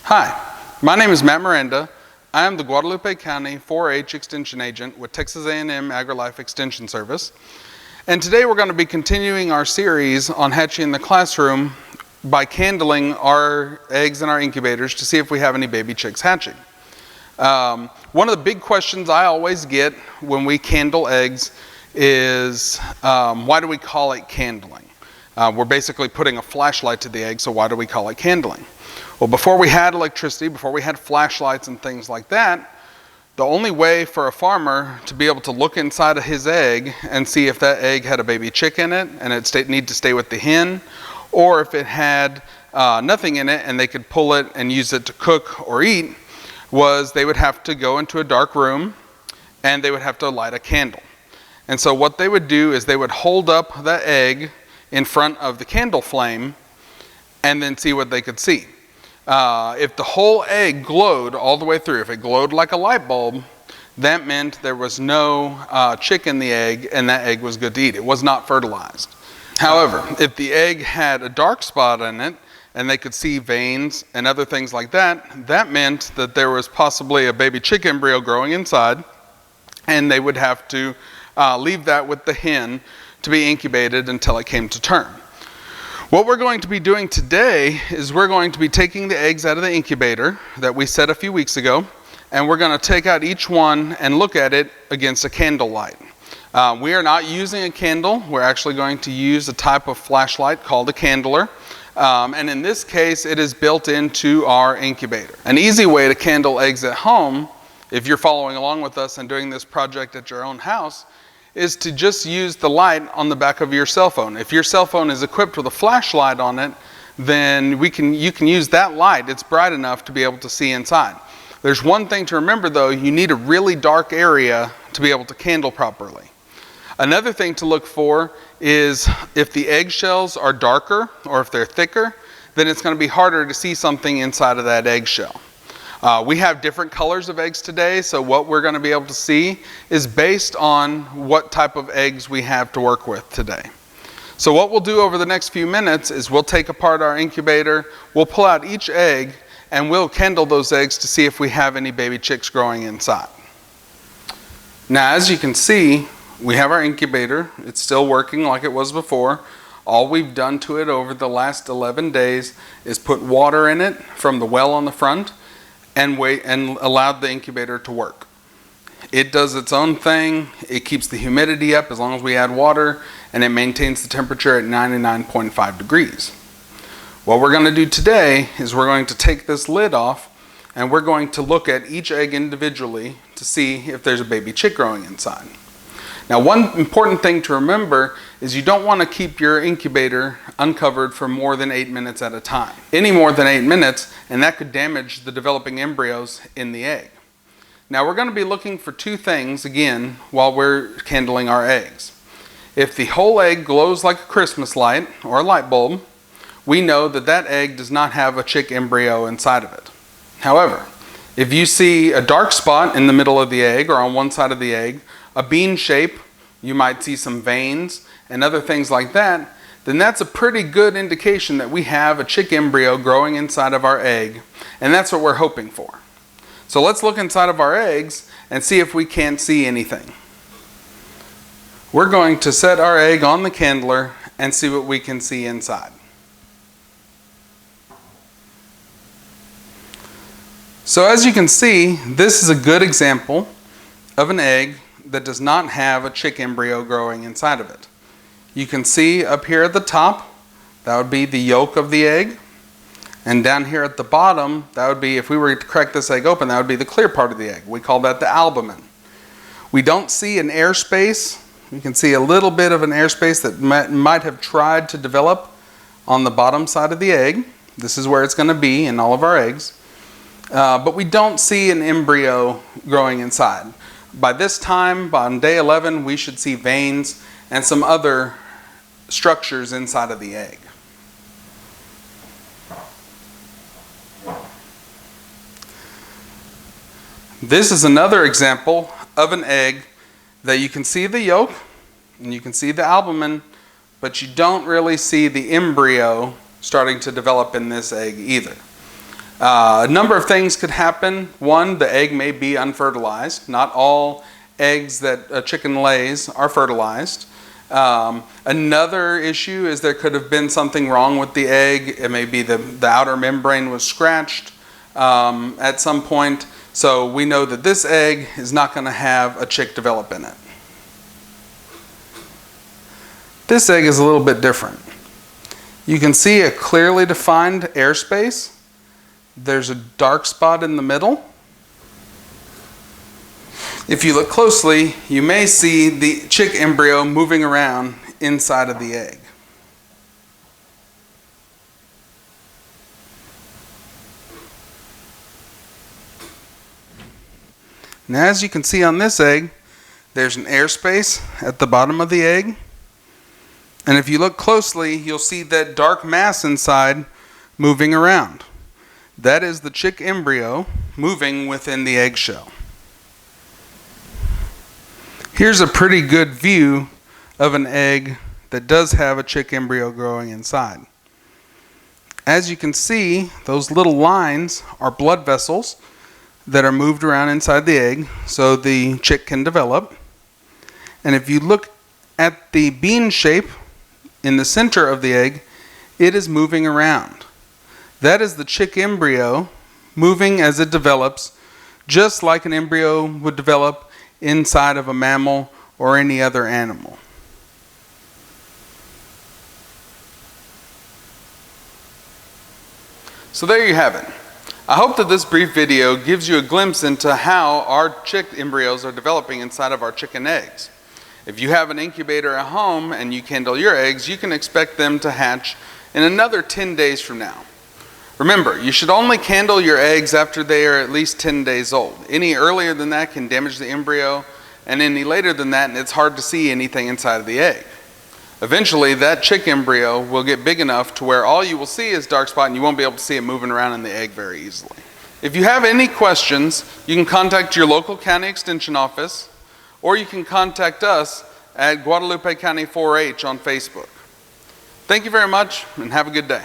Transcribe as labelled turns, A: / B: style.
A: Hi, my name is Matt Miranda. I am the Guadalupe County 4-H Extension Agent with Texas A&M AgriLife Extension Service. And today we're going to be continuing our series on hatching in the classroom by candling our eggs in our incubators to see if we have any baby chicks hatching. One of the big questions I always get when we candle eggs is why do we call it candling? We're basically putting a flashlight to the egg, so why do we call it candling? Well, before we had electricity, before we had flashlights and things like that, the only way for a farmer to be able to look inside of his egg and see if that egg had a baby chick in it and it need to stay with the hen, or if it had nothing in it and they could pull it and use it to cook or eat, was they would have to go into a dark room and they would have to light a candle. And so what they would do is they would hold up that egg in front of the candle flame and then see what they could see. If the whole egg glowed all the way through, if it glowed like a light bulb, that meant there was no chick in the egg and that egg was good to eat. It was not fertilized. However, if the egg had a dark spot in it and they could see veins and other things like that, that meant that there was possibly a baby chick embryo growing inside, and they would have to leave that with the hen to be incubated until it came to term. What we're going to be doing today is we're going to be taking the eggs out of the incubator that we set a few weeks ago, and we're going to take out each one and look at it against a candle light. We are not using a candle. We're actually going to use a type of flashlight called a candler. And in this case, it is built into our incubator. An easy way to candle eggs at home, if you're following along with us and doing this project at your own house, is to just use the light on the back of your cell phone. If your cell phone is equipped with a flashlight on it, then you can use that light. It's bright enough to be able to see inside. There's one thing to remember though, you need a really dark area to be able to candle properly. Another thing to look for is if the eggshells are darker or if they're thicker, then it's going to be harder to see something inside of that eggshell. We have different colors of eggs today, so what we're going to be able to see is based on what type of eggs we have to work with today. So what we'll do over the next few minutes is we'll take apart our incubator, we'll pull out each egg, and we'll candle those eggs to see if we have any baby chicks growing inside. Now, as you can see, we have our incubator. It's still working like it was before. All we've done to it over the last 11 days is put water in it from the well on the front and allowed the incubator to work. It does its own thing. It keeps the humidity up as long as we add water, and it maintains the temperature at 99.5 degrees. What we're going to do today is we're going to take this lid off and we're going to look at each egg individually to see if there's a baby chick growing inside. Now, one important thing to remember is you don't want to keep your incubator uncovered for more than 8 minutes at a time. Any more than 8 minutes, and that could damage the developing embryos in the egg. Now, we're going to be looking for two things, again, while we're candling our eggs. If the whole egg glows like a Christmas light or a light bulb, we know that that egg does not have a chick embryo inside of it. However, if you see a dark spot in the middle of the egg or on one side of the egg, a bean shape, you might see some veins and other things like that, then that's a pretty good indication that we have a chick embryo growing inside of our egg, and that's what we're hoping for. So let's look inside of our eggs and see if we can't see anything. We're going to set our egg on the candler and see what we can see inside. So as you can see, this is a good example of an egg that does not have a chick embryo growing inside of it. You can see up here at the top, that would be the yolk of the egg. And down here at the bottom, that would be, if we were to crack this egg open, that would be the clear part of the egg. We call that the albumen. We don't see an air space. You can see a little bit of an air space that might have tried to develop on the bottom side of the egg. This is where it's going to be in all of our eggs. But we don't see an embryo growing inside. By this time, on day 11, we should see veins and some other structures inside of the egg. This is another example of an egg that you can see the yolk and you can see the albumen, but you don't really see the embryo starting to develop in this egg either. A number of things could happen. One, the egg may be unfertilized. Not all eggs that a chicken lays are fertilized. Another issue is there could have been something wrong with the egg. It may be the outer membrane was scratched at some point. So we know that this egg is not going to have a chick develop in it. This egg is a little bit different. You can see a clearly defined airspace. There's a dark spot in the middle. If you look closely, you may see the chick embryo moving around inside of the egg. Now, as you can see on this egg, there's an airspace at the bottom of the egg. And if you look closely, you'll see that dark mass inside moving around. That is the chick embryo moving within the eggshell. Here's a pretty good view of an egg that does have a chick embryo growing inside. As you can see, those little lines are blood vessels that are moved around inside the egg so the chick can develop. And if you look at the bean shape in the center of the egg, it is moving around. That is the chick embryo moving as it develops, just like an embryo would develop inside of a mammal or any other animal. So there you have it. I hope that this brief video gives you a glimpse into how our chick embryos are developing inside of our chicken eggs. If you have an incubator at home and you candle your eggs, you can expect them to hatch in another 10 days from now. Remember, you should only candle your eggs after they are at least 10 days old. Any earlier than that can damage the embryo, and any later than that, it's hard to see anything inside of the egg. Eventually, that chick embryo will get big enough to where all you will see is dark spot and you won't be able to see it moving around in the egg very easily. If you have any questions, you can contact your local county extension office, or you can contact us at Guadalupe County 4-H on Facebook. Thank you very much and have a good day.